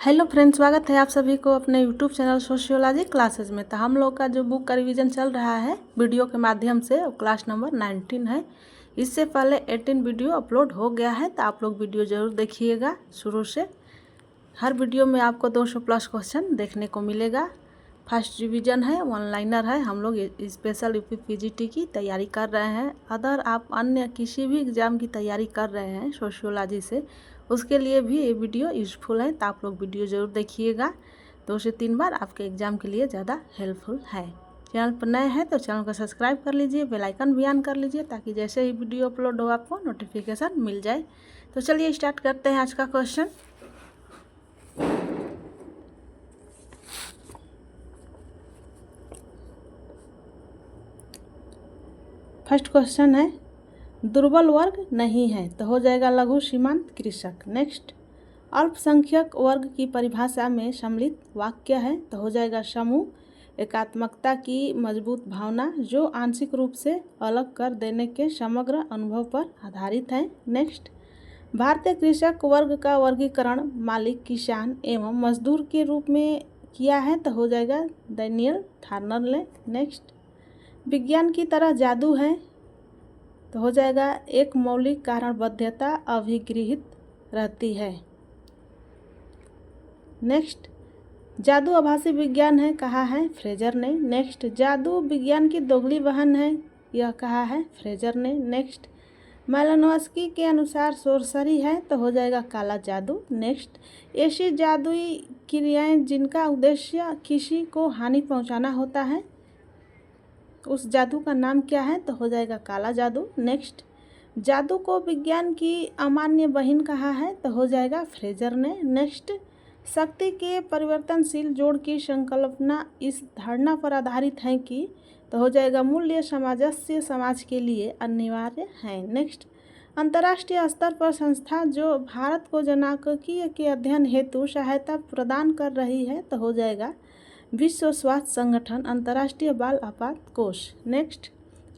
Hello friends, स्वागत है आप सभी को अपने यूट्यूब चैनल सोशियोलॉजी क्लासेज में। तो हम लोग का जो बुक का रिवीजन चल रहा है वीडियो के माध्यम से, वो क्लास नंबर 19 है। इससे पहले 18 वीडियो अपलोड हो गया है, तो आप लोग वीडियो ज़रूर देखिएगा शुरू से। हर वीडियो में आपको 200 प्लस क्वेश्चन देखने को मिलेगा। फर्स्ट रिवीजन है, वन लाइनर है। हम लोग स्पेशल यूपी पीजीटी की तैयारी कर रहे हैं। अदर आप अन्य किसी भी एग्ज़ाम की तैयारी कर रहे हैं सोशियोलॉजी से, उसके लिए भी ये वीडियो यूज़फुल है। तो आप लोग वीडियो ज़रूर देखिएगा। 2 से 3 बार आपके एग्ज़ाम के लिए ज़्यादा हेल्पफुल है। चैनल पर नए हैं तो चैनल को सब्सक्राइब कर लीजिए, बेल आइकन भी ऑन कर लीजिए, ताकि जैसे ही वीडियो अपलोड हो आपको नोटिफिकेशन मिल जाए। तो चलिए स्टार्ट करते हैं आज का क्वेश्चन। फर्स्ट क्वेश्चन है, दुर्बल वर्ग नहीं है, तो हो जाएगा लघु सीमांत कृषक। नेक्स्ट, अल्पसंख्यक वर्ग की परिभाषा में सम्मिलित वाक्य है, तो हो जाएगा समूह एकात्मकता की मजबूत भावना जो आंशिक रूप से अलग कर देने के समग्र अनुभव पर आधारित है। नेक्स्ट, भारतीय कृषक वर्ग का वर्गीकरण मालिक, किसान एवं मजदूर के रूप में किया है, तो हो जाएगा डैनियल थार्नर ने। नेक्स्ट, विज्ञान की तरह जादू है, तो हो जाएगा एक मौलिक कारणबद्धता अभिगृहित रहती है। नेक्स्ट, जादू आभासी विज्ञान है, कहा है फ्रेजर ने। नेक्स्ट, जादू विज्ञान की दोगली बहन है, यह कहा है फ्रेजर ने। नेक्स्ट, मालिनोव्स्की के अनुसार सोरसरी है, तो हो जाएगा काला जादू। नेक्स्ट, ऐसी जादुई क्रियाएं जिनका उद्देश्य किसी को हानि पहुंचाना होता है, उस जादू का नाम क्या है, तो हो जाएगा काला जादू। नेक्स्ट, जादू को विज्ञान की अमान्य बहन कहा है, तो हो जाएगा फ्रेजर ने। नेक्स्ट, शक्ति के परिवर्तनशील जोड़ की संकल्पना इस धारणा पर आधारित है कि, तो हो जाएगा मूल्य सामंजस्य समाज के लिए अनिवार्य है। नेक्स्ट, अंतर्राष्ट्रीय स्तर पर संस्था जो भारत को जनांकीय के अध्ययन हेतु सहायता प्रदान कर रही है, तो हो जाएगा विश्व स्वास्थ्य संगठन अंतर्राष्ट्रीय बाल आपात कोष। नेक्स्ट,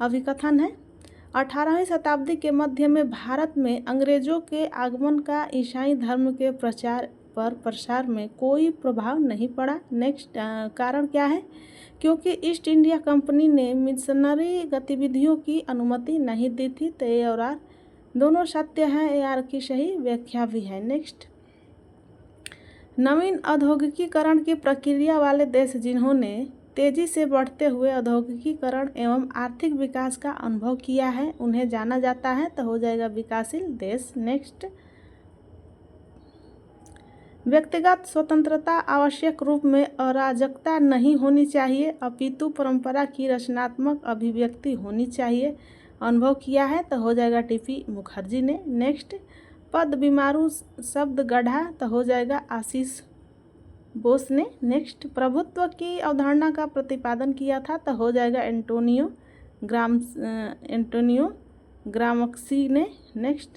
अभिकथन है, 18वीं शताब्दी के मध्य में भारत में अंग्रेजों के आगमन का ईसाई धर्म के प्रसार में कोई प्रभाव नहीं पड़ा। नेक्स्ट, कारण क्या है, क्योंकि ईस्ट इंडिया कंपनी ने मिशनरी गतिविधियों की अनुमति नहीं दी थी। तो ए और आर दोनों सत्य हैं, ए आर की सही व्याख्या भी है। नेक्स्ट, नवीन औद्योगिकीकरण की प्रक्रिया वाले देश जिन्होंने तेजी से बढ़ते हुए औद्योगिकीकरण एवं आर्थिक विकास का अनुभव किया है, उन्हें जाना जाता है, तो हो जाएगा विकासशील देश। नेक्स्ट, व्यक्तिगत स्वतंत्रता आवश्यक रूप में अराजकता नहीं होनी चाहिए, अपितु परंपरा की रचनात्मक अभिव्यक्ति होनी चाहिए, अनुभव किया है, तो हो जाएगा टीपी मुखर्जी ने। नेक्स्ट, पद बीमारू शब्द गढ़ा, तो हो जाएगा आशीष बोस ने। नेक्स्ट, प्रभुत्व की अवधारणा का प्रतिपादन किया था, तो हो जाएगा एंटोनियो ग्रामस्की ने। नेक्स्ट,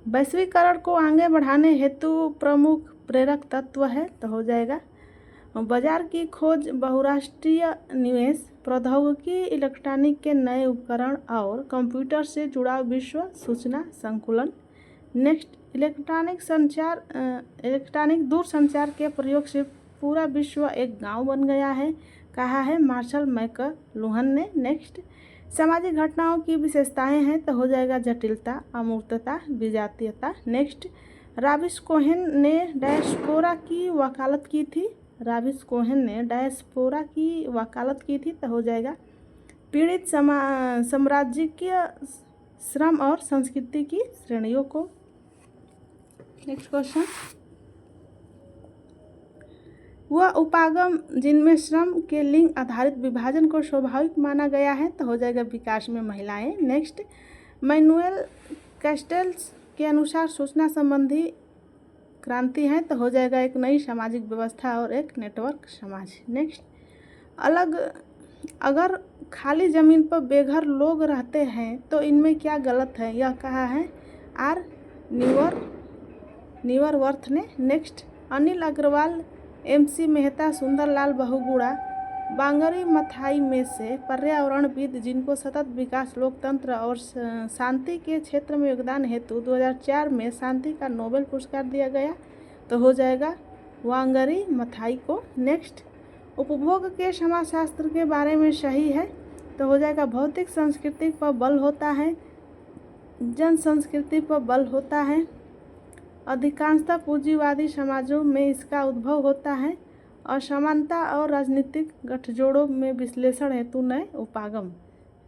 वैश्वीकरण को आगे बढ़ाने हेतु प्रमुख प्रेरक तत्व है, तो हो जाएगा बाजार की खोज, बहुराष्ट्रीय निवेश, प्रौद्योगिकी, इलेक्ट्रॉनिक के नए उपकरण और कंप्यूटर से जुड़ा विश्व सूचना संकुलन। नेक्स्ट, इलेक्ट्रॉनिक दूरसंचार के प्रयोग से पूरा विश्व एक गांव बन गया है, कहा है मार्शल मैकलुहन ने। नेक्स्ट, सामाजिक घटनाओं की विशेषताएं हैं, तो हो जाएगा जटिलता, अमूर्तता, विजातीयता। नेक्स्ट, राबिस कोहेन ने डायस्पोरा की वकालत की थी, तो हो जाएगा पीड़ित साम्राज्यिक श्रम और संस्कृति की श्रेणियों को। नेक्स्ट क्वेश्चन, वह उपागम जिनमें श्रम के लिंग आधारित विभाजन को स्वाभाविक माना गया है, तो हो जाएगा विकास में महिलाएं। नेक्स्ट, मैनुएल कैस्टेल्स के अनुसार सूचना संबंधी क्रांति है, तो हो जाएगा एक नई सामाजिक व्यवस्था और एक नेटवर्क समाज। नेक्स्ट, अगर खाली ज़मीन पर बेघर लोग रहते हैं तो इनमें क्या गलत है, यह कहा है आर न्यूअरवर्थ ने। नेक्स्ट, अनिल अग्रवाल, MC मेहता, सुंदरलाल बहुगुणा बांगरी मथाई में से पर्यावरणविद जिनको सतत विकास, लोकतंत्र और शांति के क्षेत्र में योगदान हेतु 2004 में शांति का नोबेल पुरस्कार दिया गया, तो हो जाएगा वांगरी मथाई को। नेक्स्ट, उपभोग के समाजशास्त्र के बारे में सही है, तो हो जाएगा भौतिक संस्कृति पर बल होता है, जन संस्कृति पर बल होता है, अधिकांशतः पूंजीवादी समाजों में इसका उद्भव होता है, असमानता और राजनीतिक गठजोड़ों में विश्लेषण हेतु नए उपागम।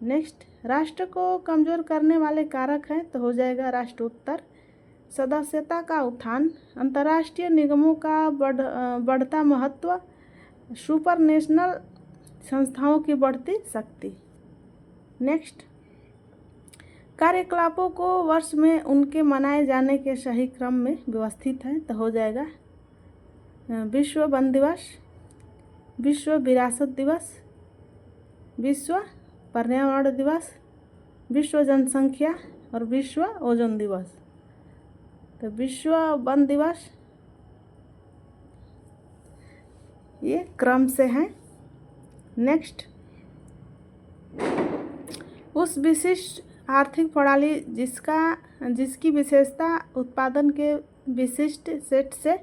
नेक्स्ट, राष्ट्र को कमजोर करने वाले कारक हैं, तो हो जाएगा राष्ट्रोत्तर सदस्यता का उत्थान, अंतर्राष्ट्रीय निगमों का बढ़ता महत्व, सुपरनेशनल संस्थाओं की बढ़ती शक्ति। नेक्स्ट, कार्यकलापों को वर्ष में उनके मनाए जाने के सही क्रम में व्यवस्थित है, तो हो जाएगा विश्व वन दिवस, विश्व विरासत दिवस, विश्व पर्यावरण दिवस, विश्व जनसंख्या और विश्व ओजोन दिवस। तो विश्व वन दिवस ये क्रम से हैं। नेक्स्ट, उस विशिष्ट आर्थिक प्रणाली जिसकी विशेषता उत्पादन के विशिष्ट सेट से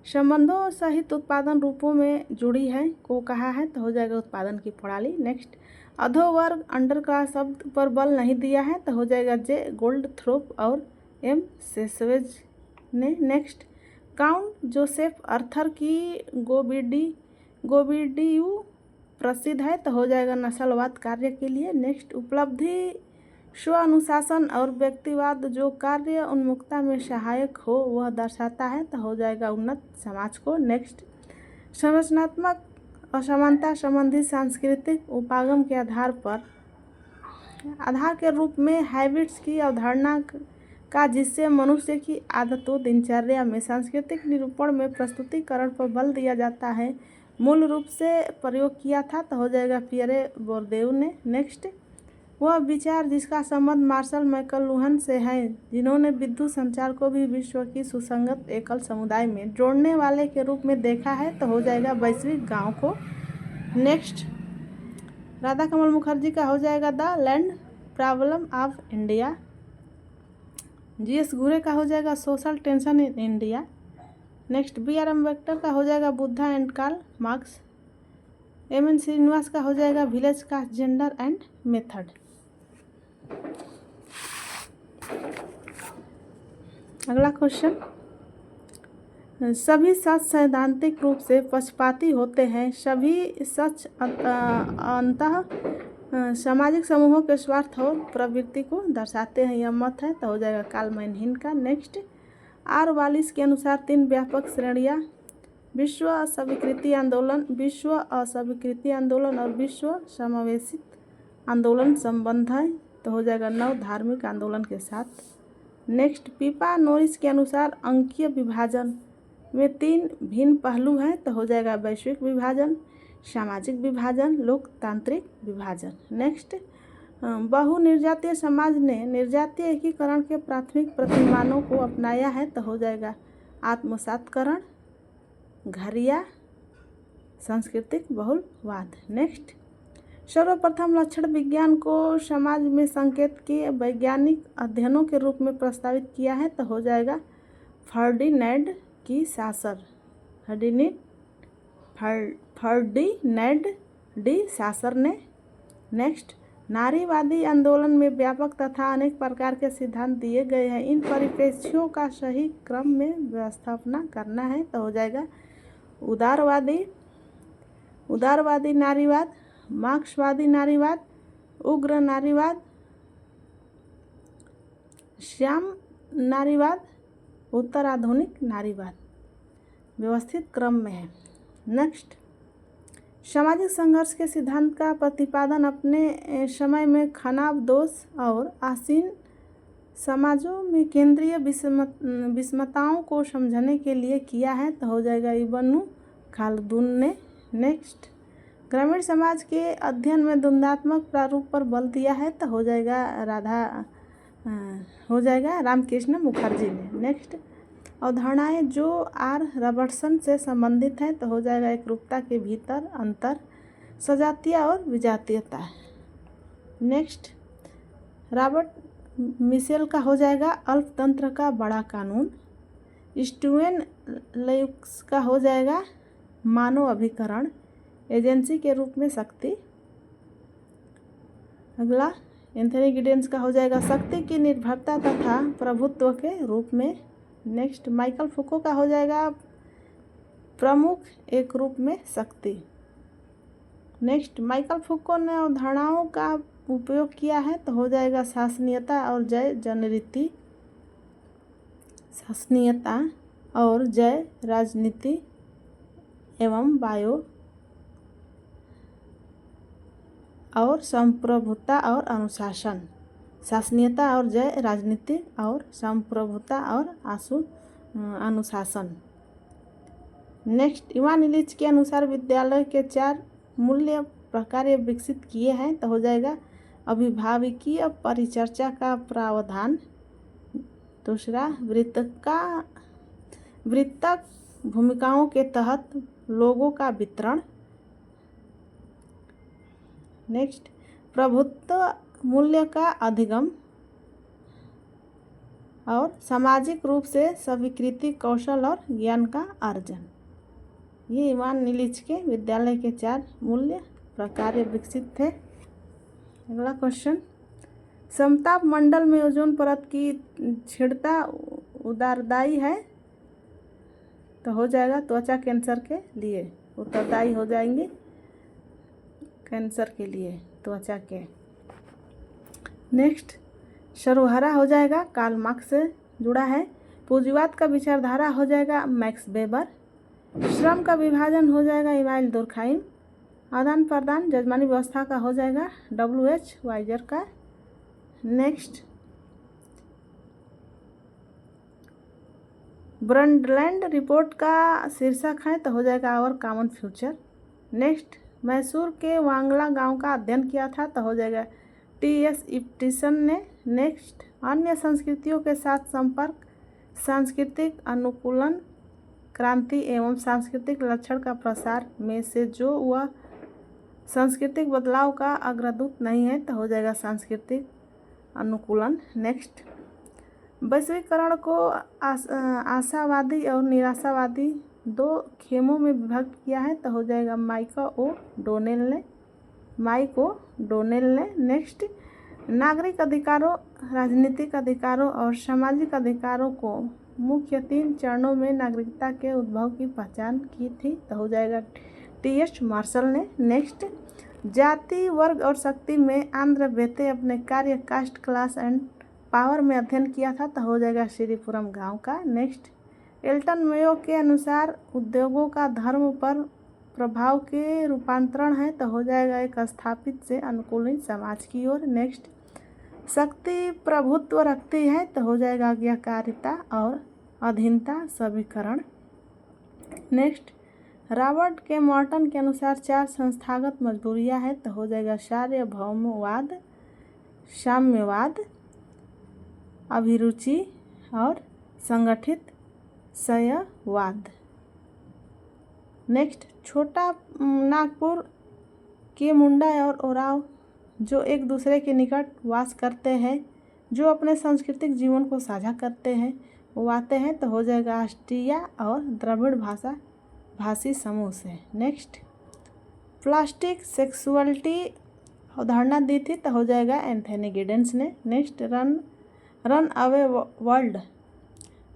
संबंधों सहित उत्पादन रूपों में जुड़ी है को कहा है, तो हो जाएगा उत्पादन की प्रणाली। नेक्स्ट, अधोवर्ग अंडर का शब्द पर बल नहीं दिया है, तो हो जाएगा जे गोल्डथ्रोप और एम सेसवेज ने। नेक्स्ट, काउंट जोसेफ अर्थर की गोबिडियू प्रसिद्ध है, तो हो जाएगा नस्लवाद कार्य के लिए। नेक्स्ट, उपलब्धि स्व अनुशासन और व्यक्तिवाद जो कार्य उन्मुखता में सहायक हो वह दर्शाता है, तो हो जाएगा उन्नत समाज को। नेक्स्ट, संरचनात्मक असमानता संबंधी सांस्कृतिक उपागम के आधार के रूप में हैबिट्स की अवधारणा का जिससे मनुष्य की आदतों दिनचर्या में सांस्कृतिक निरूपण में प्रस्तुतिकरण पर बल दिया जाता है, मूल रूप से प्रयोग किया था, तो हो जाएगा पियरे बोर्देउ ने। नेक्स्ट, वह विचार जिसका संबंध मार्शल मैकलुहन से है, जिन्होंने विद्युत संचार को भी विश्व की सुसंगत एकल समुदाय में जोड़ने वाले के रूप में देखा है, तो हो जाएगा वैश्विक गांव को। नेक्स्ट, राधा कमल मुखर्जी का हो जाएगा the land problem of India. GS Ghurye का हो जाएगा social tension in India. Next, B R. Ambedkar का हो जाएगा Buddha and Karl Marx. M N. Srinivas का हो जाएगा विलेज का जेंडर एंड मेथड। अगला क्वेश्चन, सभी सच सैद्धांतिक रूप से पक्षपाती होते हैं, सभी सच अंततः सामाजिक समूहों के स्वार्थ और प्रवृत्ति को दर्शाते हैं, यह मत है, तो हो जाएगा कार्ल हिन का। नेक्स्ट, आर वालिस के अनुसार 3 व्यापक श्रेणियाँ विश्व अस्वीकृति आंदोलन, विश्व अस्वीकृति आंदोलन और विश्व समावेशित आंदोलन संबंध है, तो हो जाएगा 9 धार्मिक आंदोलन के साथ। नेक्स्ट, पीपा नोरिस के अनुसार अंकीय विभाजन में 3 भिन्न पहलू हैं, तो हो जाएगा वैश्विक विभाजन, सामाजिक विभाजन, लोकतांत्रिक विभाजन। नेक्स्ट, बहुनिर्जातीय समाज ने निर्जातीय एकीकरण के प्राथमिक प्रतिमानों को अपनाया है, तो हो जाएगा आत्मसातकरण, घरिया, सांस्कृतिक बहुलवाद। नेक्स्ट, सर्वप्रथम लक्षण विज्ञान को समाज में संकेत के वैज्ञानिक अध्ययनों के रूप में प्रस्तावित किया है, तो हो जाएगा फर्डिनैंड की सासर, फर्डिनैंड डी सासर ने। नेक्स्ट, नारीवादी आंदोलन में व्यापक तथा अनेक प्रकार के सिद्धांत दिए गए हैं, इन परिप्रेक्ष्यों का सही क्रम में व्यवस्थापना करना है, तो हो जाएगा उदारवादी नारीवाद, मार्क्सवादी नारीवाद, उग्र नारीवाद, श्याम नारीवाद, उत्तराधुनिक नारीवाद व्यवस्थित क्रम में है। नेक्स्ट, सामाजिक संघर्ष के सिद्धांत का प्रतिपादन अपने समय में खनाब दोष और आसीन समाजों में केंद्रीय विषमताओं को समझने के लिए किया है, तो हो जाएगा इब्न खालदून ने। नेक्स्ट, ग्रामीण समाज के अध्ययन में द्वंद्वात्मक प्रारूप पर बल दिया है, तो हो जाएगा रामकृष्ण मुखर्जी ने। नेक्स्ट, अवधारणाएं जो आर रॉबर्टसन से संबंधित हैं, तो हो जाएगा एकरूपता के भीतर अंतर, सजातीय और विजातीयता। नेक्स्ट रॉबर्ट मिशेल का हो जाएगा अल्पतंत्र का बड़ा कानून। स्टीवन ल्यूक्स का हो जाएगा मानव अभिकरण एजेंसी के रूप में शक्ति। अगला एंथनी गिडेंस का हो जाएगा शक्ति की निर्भरता तथा प्रभुत्व के रूप में। नेक्स्ट माइकल फुको का हो जाएगा प्रमुख एक रूप में शक्ति। नेक्स्ट माइकल फुको ने अवधारणाओं का उपयोग किया है तो हो जाएगा शासनीयता और जय जनरीति, शासनीयता और जय राजनीति एवं बायो और संप्रभुता और अनुशासन, शासनीयता और जय राजनीति और संप्रभुता और अनुशासन। नेक्स्ट इवान इलिच के अनुसार विद्यालय के 4 मूल्य प्रकार विकसित किए हैं तो हो जाएगा अभिभावकीय परिचर्चा का प्रावधान। दूसरा वृत्तक भूमिकाओं के तहत लोगों का वितरण। नेक्स्ट प्रभुत्व मूल्य का अधिगम और सामाजिक रूप से स्वीकृति कौशल और ज्ञान का अर्जन। ये इवान इलिच के विद्यालय के 4 मूल्य प्रकार विकसित थे। अगला क्वेश्चन समताप मंडल में ओजोन परत की क्षीणता उत्तरदायी है तो हो जाएगा त्वचा कैंसर के लिए, उत्तरदायी हो जाएंगे कैंसर के लिए त्वचा के। नेक्स्ट सर्वहारा हो जाएगा कार्ल मार्क्स से जुड़ा है। पूंजीवाद का विचारधारा हो जाएगा मैक्स वेबर। श्रम का विभाजन हो जाएगा इमाइल दुर्खाइम। आदान प्रदान जजमानी व्यवस्था का हो जाएगा WH वाइजर का। नेक्स्ट ब्रंडलैंड रिपोर्ट का शीर्षक है तो हो जाएगा our common future. Next Mysore के वांगला गांव का अध्ययन किया था तो हो जाएगा TS इप्टिसन ने। नेक्स्ट अन्य संस्कृतियों के साथ संपर्क, सांस्कृतिक अनुकूलन, क्रांति एवं सांस्कृतिक लक्षण का प्रसार में से जो वह सांस्कृतिक बदलाव का अग्रदूत नहीं है तो हो जाएगा सांस्कृतिक अनुकूलन। नेक्स्ट वैश्वीकरण को आशावादी और निराशावादी 2 खेमों में विभक्त किया है तो हो जाएगा माइक ओ डोनेल ने। नेक्स्ट नागरिक अधिकारों, राजनीतिक अधिकारों और सामाजिक अधिकारों को मुख्य 3 चरणों में नागरिकता के उद्भव की पहचान की थी तो हो जाएगा TS मार्शल ने। नेक्स्ट जाति, वर्ग और शक्ति में आंध्र बेते अपने कार्य कास्ट, क्लास एंड पावर में अध्ययन किया था तो हो जाएगा श्रीपुरम गांव का। नेक्स्ट एल्टन मेयो के अनुसार उद्योगों का धर्म पर प्रभाव के रूपांतरण है तो हो जाएगा एक स्थापित से अनुकूलित समाज की ओर। नेक्स्ट शक्ति प्रभुत्व रखती है तो हो जाएगा आज्ञाकारिता और अधीनता समीकरण। नेक्स्ट रॉबर्ट के मॉर्टन के अनुसार 4 संस्थागत मजबूरियां हैं तो हो जाएगा सार्वभौमवाद, साम्यवाद, अभिरुचि और संगठित क्षयवाद। नेक्स्ट छोटा नागपुर के मुंडा और ओराव जो एक दूसरे के निकट वास करते हैं, जो अपने सांस्कृतिक जीवन को साझा करते हैं, वो आते हैं तो हो जाएगा ऑस्ट्रिया और द्रविड़ भाषी समूह से। नेक्स्ट प्लास्टिक सेक्सुअलिटी अवधारणा दी थी तो हो जाएगा एंथनी गिडेंस ने। नेक्स्ट रन अवे वर्ल्ड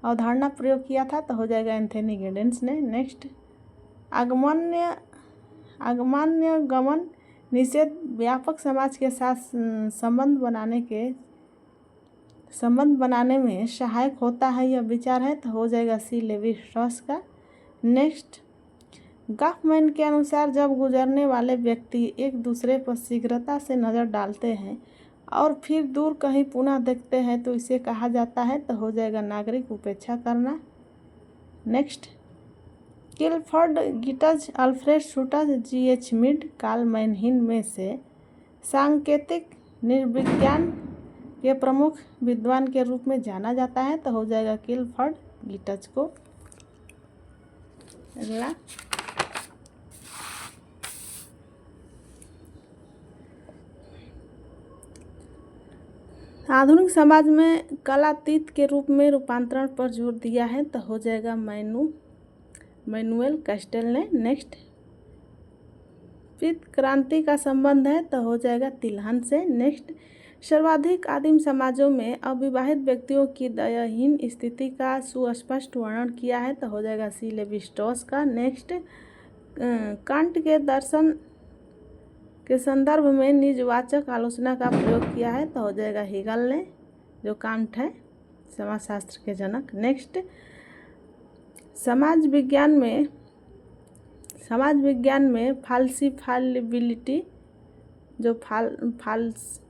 अवधारणा प्रयोग किया था तो हो जाएगा एंथनी गिडेंस ने। नेक्स्ट आगमन्य गमन निषेध व्यापक समाज के साथ संबंध बनाने में सहायक होता है, यह विचार है तो हो जाएगा C लेवी स्ट्रॉस का। नेक्स्ट गॉफमैन के अनुसार जब गुजरने वाले व्यक्ति एक दूसरे पर शीघ्रता से नज़र डालते हैं और फिर दूर कहीं पुनः देखते हैं तो इसे कहा जाता है तो हो जाएगा नागरिक उपेक्षा करना। Next Clifford Geertz, Alfred Schutz, G.H. Mead, Karl Mannheim में से सांकेतिक निर्विज्ञान के प्रमुख विद्वान के रूप में जाना जाता है तो हो जाएगा किलफर्ड गिटज को। अगला आधुनिक समाज में कलातीत के रूप में रूपांतरण पर जोर दिया है, तो हो जाएगा मैनुएल कैस्टेल ने। नेक्स्ट, पीत क्रांति का संबंध है, तो हो जाएगा तिलहन से। नेक्स्ट, सर्वाधिक आदिम समाजों में अविवाहित व्यक्तियों की दयहीन स्थिति का सुस्पष्ट वर्णन किया है, तो हो जाएगा सी लेविस्टॉस का। नेक्स्ट, कांट के दर्शन के संदर्भ में निजवाचक आलोचना का प्रयोग किया है, तो हो जाएगा हेगल ने, जो कांट है समाजशास्त्र के जनक। नेक्स्ट, समाज विज्ञान में फाल्सिफाइबिलिटी, जो फाल्सिफाइबिलिटी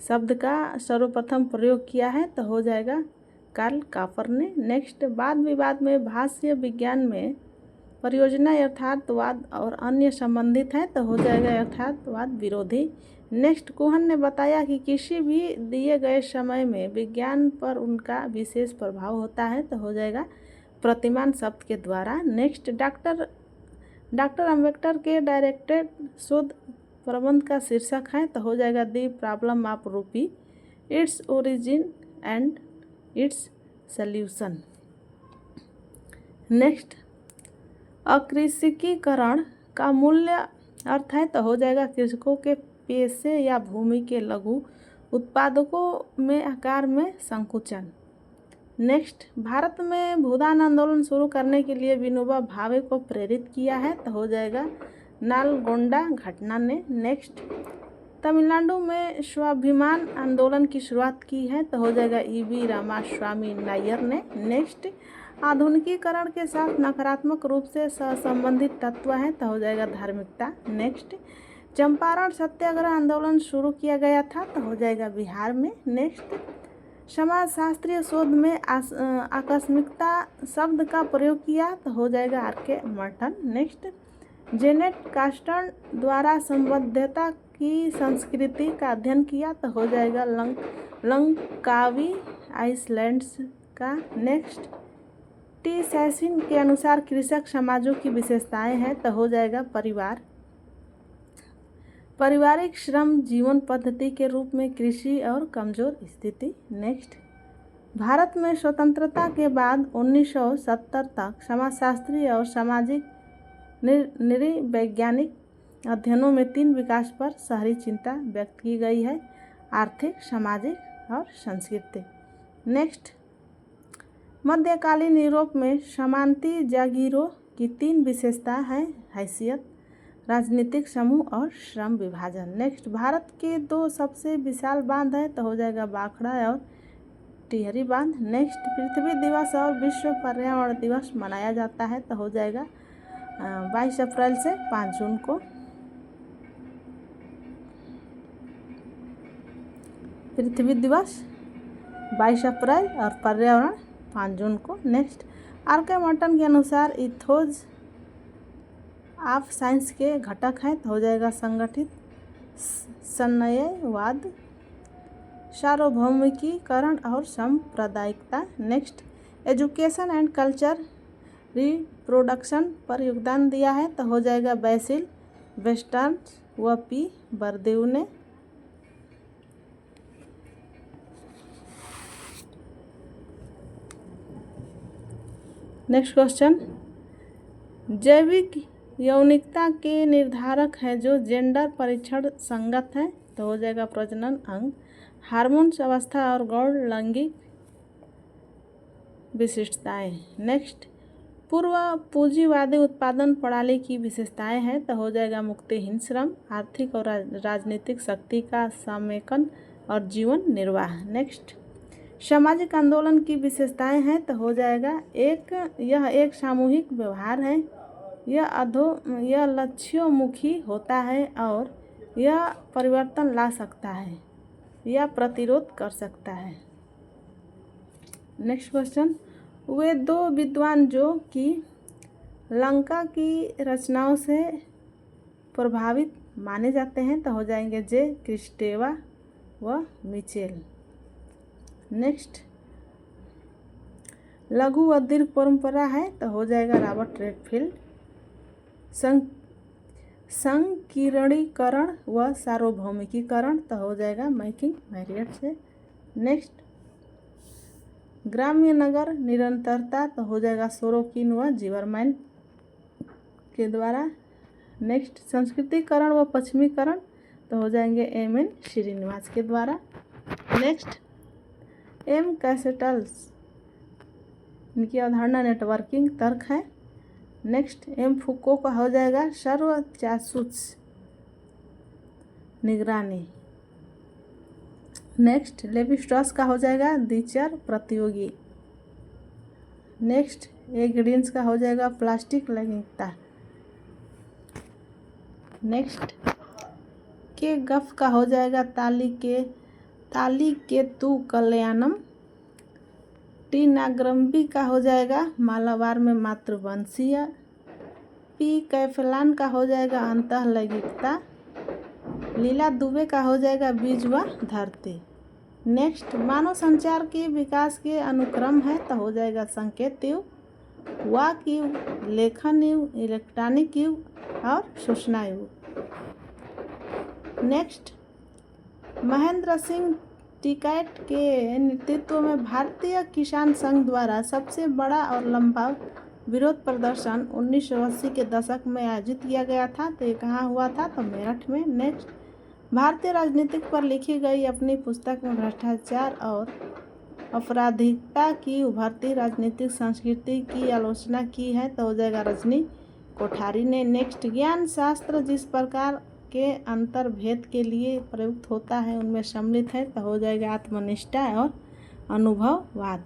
शब्द का सर्वप्रथम प्रयोग किया है, तो हो जाएगा कार्ल कापर ने। नेक्स्ट, वाद विवाद में भाष्य विज्ञान में परियोजना यथार्थवाद और अन्य संबंधित है, तो हो जाएगा यथार्थवाद विरोधी। नेक्स्ट, कुहन ने बताया कि किसी भी दिए गए समय में विज्ञान पर उनका विशेष प्रभाव होता है, तो हो जाएगा प्रतिमान शब्द के द्वारा। नेक्स्ट, डॉक्टर अम्बेडकर के डायरेक्टेड शोध प्रबंध का शीर्षक है, तो हो जाएगा the problem of rupee, its origin and its solution. Next, अकृषिकीकरण का मूल्य अर्थ है, तो हो जाएगा कृषकों के पेशे या भूमि के लघु उत्पादकों में आकार में संकुचन। नेक्स्ट, भारत में भूदान आंदोलन शुरू करने के लिए विनोबा भावे को प्रेरित किया है, तो हो जाएगा नालगोंडा घटना ने। नेक्स्ट, तमिलनाडु में स्वाभिमान आंदोलन की शुरुआत की है, तो हो जाएगा ईवी रामास्वामी नायर ने। नेक्स्ट, आधुनिकीकरण के साथ नकारात्मक रूप से संबंधित तत्व है, तो हो जाएगा धार्मिकता। नेक्स्ट, चंपारण सत्याग्रह आंदोलन शुरू किया गया था, तो हो जाएगा बिहार में। नेक्स्ट, समाजशास्त्रीय शोध में आकस्मिकता शब्द का प्रयोग किया, तो हो जाएगा आर.के. मर्टन। नेक्स्ट, जेनेट कास्टन द्वारा संबद्धता की संस्कृति का अध्ययन किया, तो हो जाएगा लंकावी आइसलैंड्स का। नेक्स्ट, टी सैसिन के अनुसार कृषक समाजों की विशेषताएं हैं, तो हो जाएगा पारिवारिक श्रम जीवन पद्धति के रूप में कृषि और कमजोर स्थिति। नेक्स्ट, भारत में स्वतंत्रता के बाद 1970 तक समाजशास्त्री और सामाजिक नृवैज्ञानिक अध्ययनों में 3 विकास पर शहरी चिंता व्यक्त की गई है, आर्थिक, सामाजिक और सांस्कृतिक। नेक्स्ट, मध्यकालीन यूरोप में सामंती जागीरों की 3 विशेषता हैं, हैसियत, राजनीतिक समूह और श्रम विभाजन। नेक्स्ट, भारत के 2 सबसे विशाल बांध है, तो हो जाएगा बाखड़ा और टिहरी बांध। नेक्स्ट, पृथ्वी दिवस और विश्व पर्यावरण दिवस मनाया जाता है, तो हो जाएगा 22 अप्रैल से 5 जून को। पृथ्वी दिवस 22 अप्रैल और पर्यावरण 5 जून को। Next, R K. मर्टन के अनुसार इथोज ऑफ साइंस के घटक है, तो हो जाएगा संगठित संन्यायवाद, सार्वभौमिकीकरण और सांप्रदायिकता। Next, education and culture reproduction पर योगदान दिया है, तो हो जाएगा बैसिल वेस्टर्स व पी बरदेव ने। नेक्स्ट क्वेश्चन, जैविक यौनिकता के निर्धारक हैं जो जेंडर परीक्षण संगत है, तो हो जाएगा प्रजनन अंग, हार्मोन्स, अवस्था और गौण लैंगिक विशिष्टताएं। नेक्स्ट, पूर्व पूंजीवादी उत्पादन प्रणाली की विशेषताएं हैं, तो हो जाएगा मुक्तिहीन श्रम, आर्थिक और राजनीतिक शक्ति का समेकन और जीवन निर्वाह। नेक्स्ट, सामाजिक आंदोलन की विशेषताएं हैं, तो हो जाएगा यह एक सामूहिक व्यवहार है, यह लक्ष्योन्मुखी होता है और यह परिवर्तन ला सकता है, यह प्रतिरोध कर सकता है। नेक्स्ट क्वेश्चन, वे 2 विद्वान जो कि लंका की रचनाओं से प्रभावित माने जाते हैं, तो हो जाएंगे जे क्रिस्टेवा व मिचेल। नेक्स्ट, लघु व दीर्घ परंपरा है, तो हो जाएगा रॉबर्ट रेडफील्ड। संकीर्णीकरण व सार्वभौमिकीकरण, तो हो जाएगा मैकिंग मैरियट से। नेक्स्ट ग्राम्य नगर निरंतरता, तो हो जाएगा सोरोकिन व जिबरमैन के द्वारा। नेक्स्ट संस्कृतिकरण व पश्चिमीकरण, तो हो जाएंगे एम.एन. श्रीनिवास के द्वारा। Next M. कैसेटल्स, इनकी अवधारणा नेटवर्किंग तर्क है। Next M. फुको का हो जाएगा सर्व जासूस निगरानी। नेक्स्ट लेवी स्ट्रॉस का हो जाएगा द्विचर प्रतियोगी। नेक्स्ट ए. गिडिन्स का हो जाएगा प्लास्टिक लैंगिकता। नेक्स्ट के. गफ का हो जाएगा ताली के तू कल्याणम। टी. नागरम्बी का हो जाएगा मालाबार में मातृवंशीय। पी. कैफलान का हो जाएगा अंतःलैंगिकता। लीला दुबे का हो जाएगा बीज व धरती। नेक्स्ट मानव संचार के विकास के अनुक्रम है, तो हो जाएगा संकेत युग, वाक युग, लेखन युग, इलेक्ट्रॉनिक युग और सूचना युग। नेक्स्ट महेंद्र सिंह टिकैत के नेतृत्व में भारतीय किसान संघ द्वारा सबसे बड़ा और लंबा विरोध प्रदर्शन 1980 के दशक में आयोजित किया गया था। तो ये कहाँ हुआ था? तो मेरठ में। नेक्स्ट भारतीय राजनीतिक पर लिखी गई अपनी पुस्तक में भ्रष्टाचार और अपराधिकता की उभरती राजनीतिक संस्कृति की आलोचना की है, तो हो जाएगा रजनी कोठारी ने। नेक्स्ट ज्ञान शास्त्र जिस प्रकार के अंतर्भेद के लिए प्रयुक्त होता है उनमें सम्मिलित है, तो हो जाएगा आत्मनिष्ठा और अनुभववाद।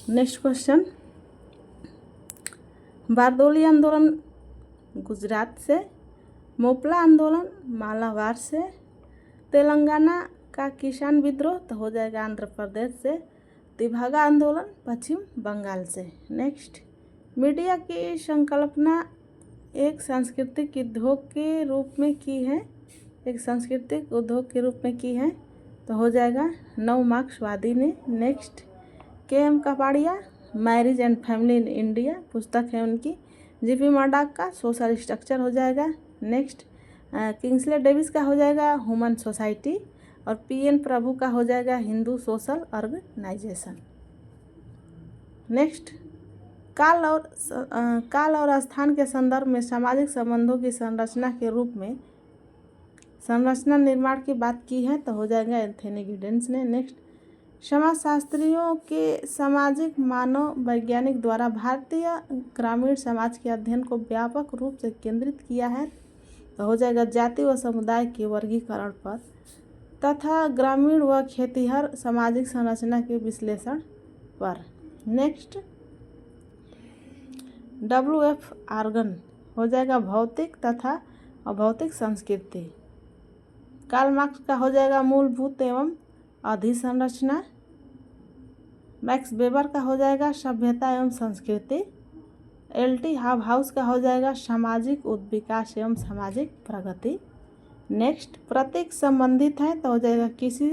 नेक्स्ट क्वेश्चन, बारदोली आंदोलन गुजरात से, मोपला आंदोलन मालाबार से, तेलंगाना का किसान विद्रोह, तो हो जाएगा आंध्र प्रदेश से, तिभागा आंदोलन पश्चिम बंगाल से। नेक्स्ट मीडिया की संकल्पना एक सांस्कृतिक उद्योग के रूप में की है, एक सांस्कृतिक उद्योग के रूप में की है, तो हो जाएगा नव मार्क्सवादी ने। Next KM. Kapadia marriage and family in India पुस्तक है उनकी। जी.पी. मर्डॉक का सोशल स्ट्रक्चर हो जाएगा। नेक्स्ट किंग्सले डेविस का हो जाएगा ह्यूमन सोसाइटी और पी.एन. प्रभु का हो जाएगा हिंदू सोशल ऑर्गेनाइजेशन। नेक्स्ट काल और स्थान के संदर्भ में सामाजिक संबंधों की संरचना के रूप में संरचना निर्माण की बात की है, तो हो जाएगा एंथनी गिडेंस ने। नेक्स्ट समाजशास्त्रियों के सामाजिक मानव वैज्ञानिक द्वारा भारतीय ग्रामीण समाज के अध्ययन को व्यापक रूप से केंद्रित किया है, तो हो जाएगा जाति व समुदाय के वर्गीकरण पर तथा ग्रामीण व खेतिहर सामाजिक संरचना के विश्लेषण पर। Next W.F. आर्गन हो जाएगा भौतिक तथा अभौतिक संस्कृति। कार्ल मार्क्स का हो जाएगा मूलभूत एवं अधिसंरचना। मैक्स वेबर का हो जाएगा सभ्यता एवं संस्कृति। L.T. हाउस का हो जाएगा सामाजिक उद्विकास एवं सामाजिक प्रगति। नेक्स्ट प्रतीक संबंधित है, तो हो जाएगा किसी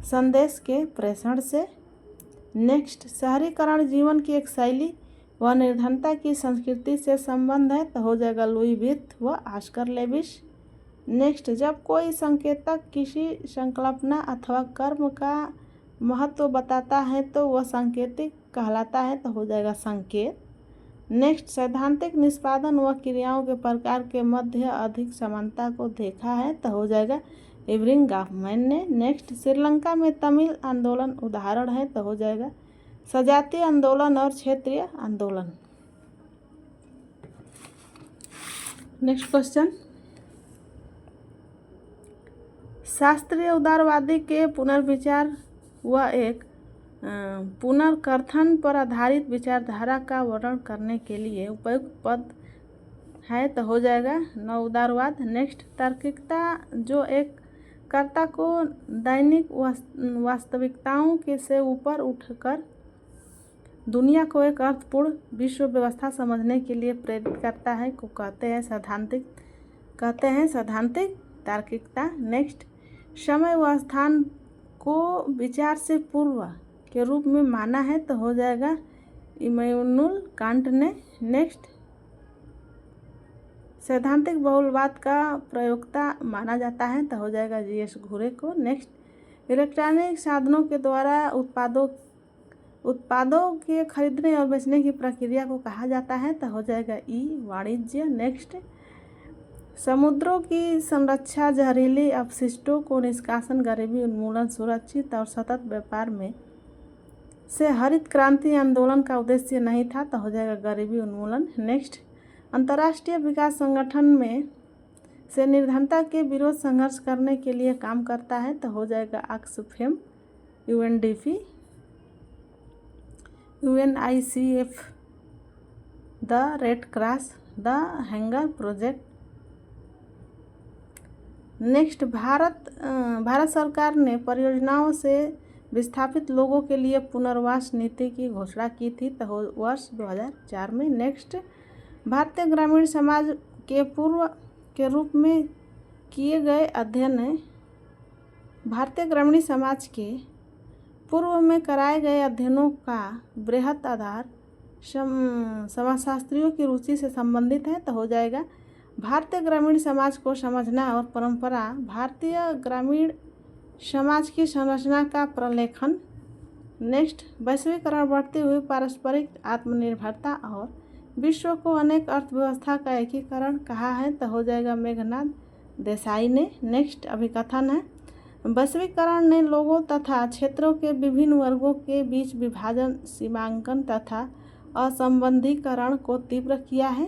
संदेश के प्रेषण से। नेक्स्ट शहरीकरण जीवन की एक शैली व निर्धनता की संस्कृति से संबंध है, तो हो जाएगा लुई विर्थ व ऑस्कर लेविस। नेक्स्ट जब कोई संकेतक किसी संकल्पना अथवा कर्म का महत्व बताता है तो वह सांकेतिक कहलाता है, तो हो जाएगा संकेत। नेक्स्ट सैद्धांतिक निष्पादन व क्रियाओं के प्रकार के मध्य अधिक समानता को देखा है, तो हो जाएगा इवरिंग गॉफमैन ने। नेक्स्ट श्रीलंका में तमिल आंदोलन उदाहरण है, तो हो जाएगा सजातीय आंदोलन और क्षेत्रीय आंदोलन। नेक्स्ट क्वेश्चन, शास्त्रीय उदारवादी के पुनर्विचार व एक पुनर्कथन पर आधारित विचारधारा का वर्णन करने के लिए उपयुक्त पद है, तो हो जाएगा नव उदारवाद। नेक्स्ट तार्किकता जो एक कर्ता को दैनिक वास्तविकताओं के से ऊपर उठकर दुनिया को एक अर्थपूर्ण विश्व व्यवस्था समझने के लिए प्रेरित करता है को कहते हैं सैद्धांतिक तार्किकता। नेक्स्ट समय व स्थान को विचार से पूर्व के रूप में माना है, तो हो जाएगा इमैनुअल कांट ने। नेक्स्ट सैद्धांतिक बहुलवाद का प्रयोक्ता माना जाता है, तो हो जाएगा GS घुरे को। नेक्स्ट इलेक्ट्रॉनिक साधनों के द्वारा उत्पादों के खरीदने और बेचने की प्रक्रिया को कहा जाता है, तो हो जाएगा वाणिज्य। नेक्स्ट समुद्रों की संरक्षा, जहरीली अपशिष्टों को निष्कासन, गरीबी उन्मूलन, सुरक्षित और सतत व्यापार में से हरित क्रांति आंदोलन का उद्देश्य नहीं था, तो हो जाएगा गरीबी उन्मूलन। नेक्स्ट अंतर्राष्ट्रीय विकास संगठन में से निर्धनता के विरोध संघर्ष करने के लिए काम करता है, तो हो जाएगा Oxfam, UNDP, UNICEF, the red cross, the hunger project. Next Bharat सरकार ने परियोजनाओं से विस्थापित लोगों के लिए पुनर्वास नीति की घोषणा की थी, तो वर्ष 2004 में। नेक्स्ट भारतीय ग्रामीण समाज के पूर्व के रूप में किए गए अध्ययन है। भारतीय ग्रामीण समाज के पूर्व में कराए गए अध्ययनों का बृहत आधार समाजशास्त्रियों की रुचि से संबंधित है, तो हो जाएगा भारतीय ग्रामीण समाज को समझना और परंपरा, भारतीय ग्रामीण समाज की संरचना का प्रलेखन। नेक्स्ट वैश्वीकरण, बढ़ती हुई पारस्परिक आत्मनिर्भरता और विश्व को अनेक अर्थव्यवस्था का एकीकरण कहा है, तो हो जाएगा मेघनाथ देसाई ने। नेक्स्ट अभिकथन है वैश्वीकरण ने लोगों तथा क्षेत्रों के विभिन्न वर्गों के बीच विभाजन, सीमांकन तथा असंबंधीकरण को तीव्र किया है।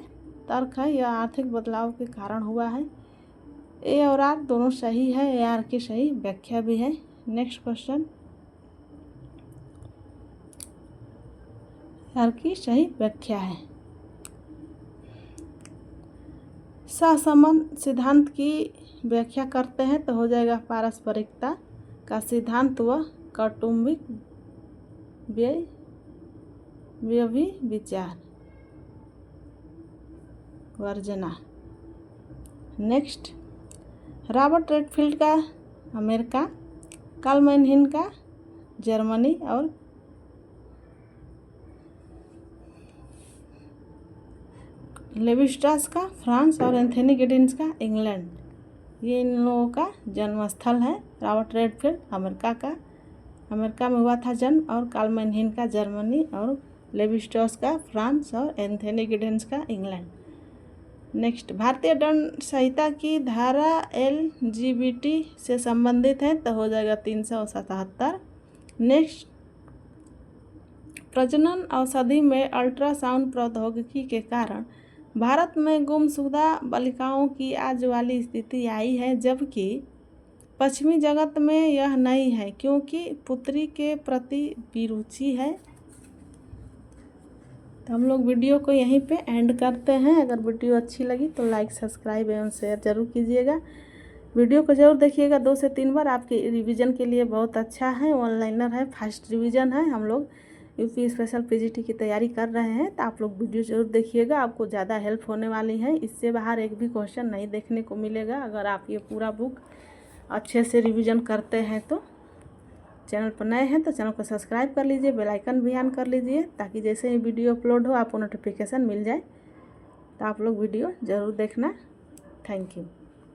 तर्क है यह आर्थिक बदलाव के कारण हुआ है। ए और आर दोनों सही है, ए आर की सही व्याख्या भी है। नेक्स्ट क्वेश्चन, आर की सही व्याख्या है। सहसंबंध सिद्धांत की व्याख्या करते हैं, तो हो जाएगा पारस्परिकता का सिद्धांत व कौटुंबिक व्यभिचार वर्जना। नेक्स्ट रॉबर्ट रेडफील्ड का अमेरिका, कार्ल मैनहीन का जर्मनी और लेवी-स्ट्रॉस का फ्रांस और एंथनी गिडिंस का इंग्लैंड, ये इन लोगों का जन्म स्थल है। रॉबर्ट रेडफील्ड अमेरिका में हुआ था जन्म, और कार्ल मैनहीन का जर्मनी, और लेवी-स्ट्रॉस का फ्रांस और एंथनी गिडिंस का इंग्लैंड। नेक्स्ट भारतीय दंड संहिता की धारा LGBT से संबंधित है, तो हो जाएगा 377। नेक्स्ट प्रजनन औषधि में अल्ट्रासाउंड प्रौद्योगिकी के कारण भारत में गुमशुदा बालिकाओं की आज वाली स्थिति आई है, जबकि पश्चिमी जगत में यह नहीं है, क्योंकि पुत्री के प्रति विरुचि है। तो हम लोग वीडियो को यहीं पे एंड करते हैं। अगर वीडियो अच्छी लगी तो लाइक, सब्सक्राइब एवं शेयर जरूर कीजिएगा। वीडियो को जरूर देखिएगा 2 से 3 बार, आपके रिवीजन के लिए बहुत अच्छा है। ऑनलाइनर है, फर्स्ट रिवीजन है। हम लोग यूपी स्पेशल PGT की तैयारी कर रहे हैं, तो आप लोग वीडियो जरूर देखिएगा, आपको ज़्यादा हेल्प होने वाली है। इससे बाहर एक भी क्वेश्चन नहीं देखने को मिलेगा अगर आप ये पूरा बुक अच्छे से रिवीजन करते हैं। तो चैनल पर नए हैं तो चैनल को सब्सक्राइब कर लीजिए, बेल आइकन भी ऑन कर लीजिए, ताकि जैसे ही वीडियो अपलोड हो आपको नोटिफिकेशन मिल जाए। तो आप लोग वीडियो ज़रूर देखना। Thank you.